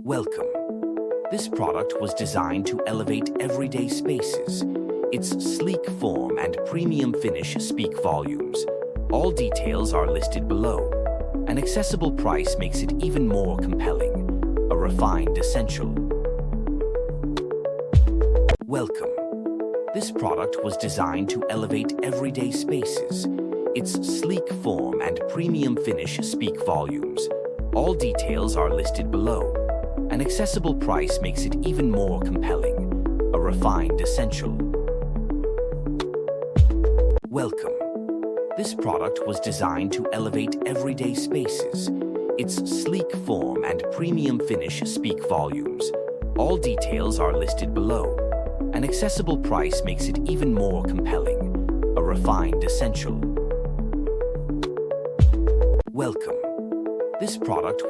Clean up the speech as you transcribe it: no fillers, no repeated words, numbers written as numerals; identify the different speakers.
Speaker 1: Welcome. This product was designed to elevate everyday spaces. Its sleek form and premium finish speak volumes. All details are listed below. An accessible price makes it even more compelling. A refined essential. Welcome. This product was designed to elevate everyday spaces. Its sleek form and premium finish speak volumes. All details are listed below. An accessible price makes it even more compelling. A refined essential. Welcome. This product was designed to elevate everyday spaces. Its sleek form and premium finish speak volumes. All details are listed below. An accessible price makes it even more compelling. A refined essential. Welcome. This product